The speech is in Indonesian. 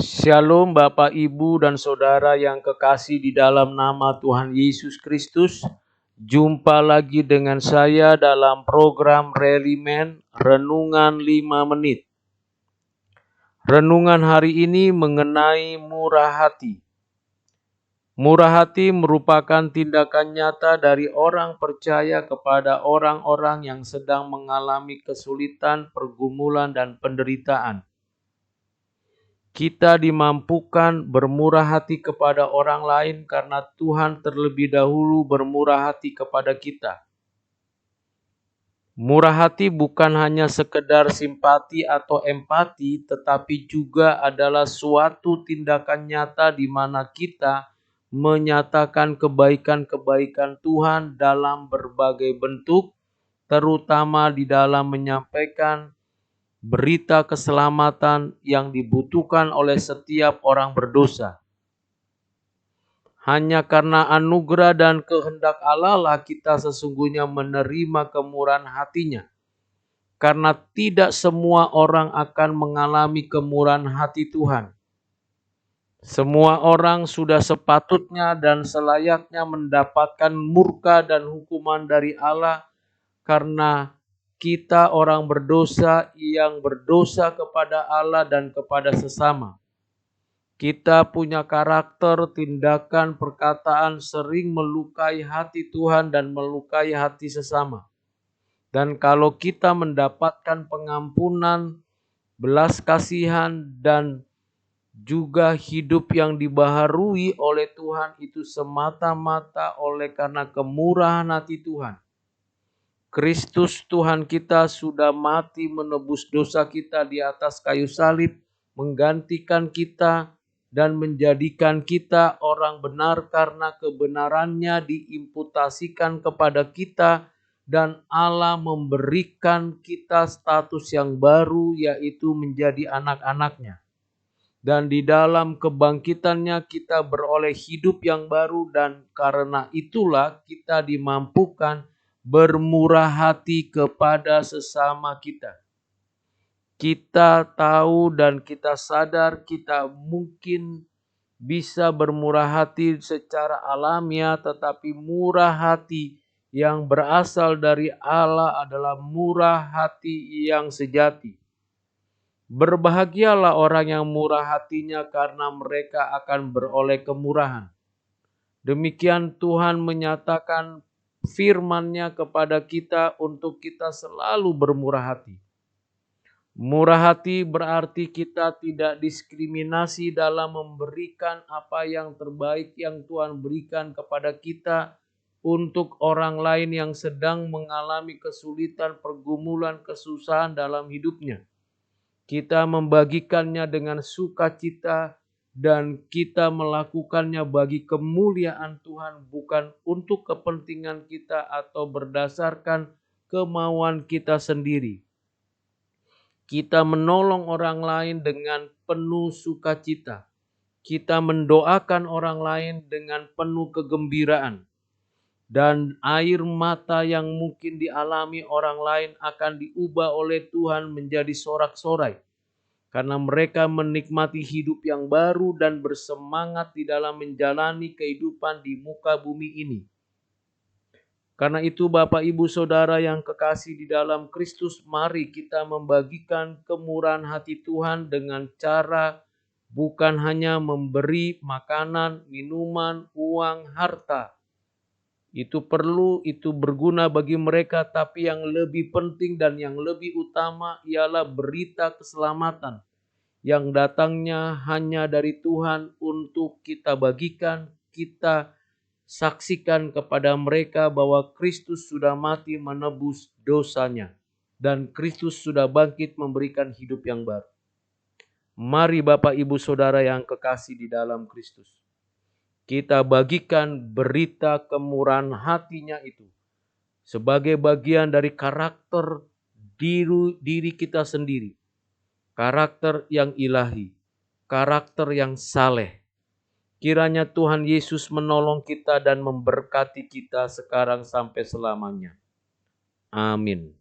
Shalom Bapak, Ibu, dan Saudara yang kekasih di dalam nama Tuhan Yesus Kristus. Jumpa lagi dengan saya dalam program Relimen Renungan 5 Menit. Renungan hari ini mengenai murah hati. Murah hati merupakan tindakan nyata dari orang percaya kepada orang-orang yang sedang mengalami kesulitan, pergumulan, dan penderitaan. Kita dimampukan bermurah hati kepada orang lain karena Tuhan terlebih dahulu bermurah hati kepada kita. Murah hati bukan hanya sekedar simpati atau empati, tetapi juga adalah suatu tindakan nyata di mana kita menyatakan kebaikan-kebaikan Tuhan dalam berbagai bentuk, terutama di dalam menyampaikan berita keselamatan yang dibutuhkan oleh setiap orang berdosa. Hanya karena anugerah dan kehendak Allah lah kita sesungguhnya menerima kemurahan hatinya. Karena tidak semua orang akan mengalami kemurahan hati Tuhan. Semua orang sudah sepatutnya dan selayaknya mendapatkan murka dan hukuman dari Allah karena kita orang berdosa yang berdosa kepada Allah dan kepada sesama. Kita punya karakter, tindakan, perkataan sering melukai hati Tuhan dan melukai hati sesama. Dan kalau kita mendapatkan pengampunan, belas kasihan, dan juga hidup yang dibaharui oleh Tuhan itu semata-mata oleh karena kemurahan hati Tuhan. Kristus Tuhan kita sudah mati menebus dosa kita di atas kayu salib, menggantikan kita dan menjadikan kita orang benar karena kebenarannya diimputasikan kepada kita dan Allah memberikan kita status yang baru yaitu menjadi anak-anaknya. Dan di dalam kebangkitannya kita beroleh hidup yang baru dan karena itulah kita dimampukan bermurah hati kepada sesama kita. Kita tahu dan kita sadar kita mungkin bisa bermurah hati secara alamiah, tetapi murah hati yang berasal dari Allah adalah murah hati yang sejati. Berbahagialah orang yang murah hatinya karena mereka akan beroleh kemurahan. Demikian Tuhan menyatakan firman-Nya kepada kita untuk kita selalu bermurah hati. Murah hati berarti kita tidak diskriminasi dalam memberikan apa yang terbaik yang Tuhan berikan kepada kita untuk orang lain yang sedang mengalami kesulitan, pergumulan, kesusahan dalam hidupnya. Kita membagikannya dengan sukacita dan kita melakukannya bagi kemuliaan Tuhan, bukan untuk kepentingan kita atau berdasarkan kemauan kita sendiri. Kita menolong orang lain dengan penuh sukacita. Kita mendoakan orang lain dengan penuh kegembiraan. Dan air mata yang mungkin dialami orang lain akan diubah oleh Tuhan menjadi sorak-sorai. Karena mereka menikmati hidup yang baru dan bersemangat di dalam menjalani kehidupan di muka bumi ini. Karena itu Bapak Ibu Saudara yang kekasih di dalam Kristus, mari kita membagikan kemurahan hati Tuhan dengan cara bukan hanya memberi makanan, minuman, uang, harta. Itu perlu, itu berguna bagi mereka, tapi yang lebih penting dan yang lebih utama ialah berita keselamatan yang datangnya hanya dari Tuhan untuk kita bagikan, kita saksikan kepada mereka bahwa Kristus sudah mati menebus dosanya dan Kristus sudah bangkit memberikan hidup yang baru. Mari Bapak Ibu Saudara yang kekasih di dalam Kristus, kita bagikan berita kemurahan hatinya itu sebagai bagian dari karakter diri kita sendiri. Karakter yang ilahi, karakter yang saleh. Kiranya Tuhan Yesus menolong kita dan memberkati kita sekarang sampai selamanya. Amin.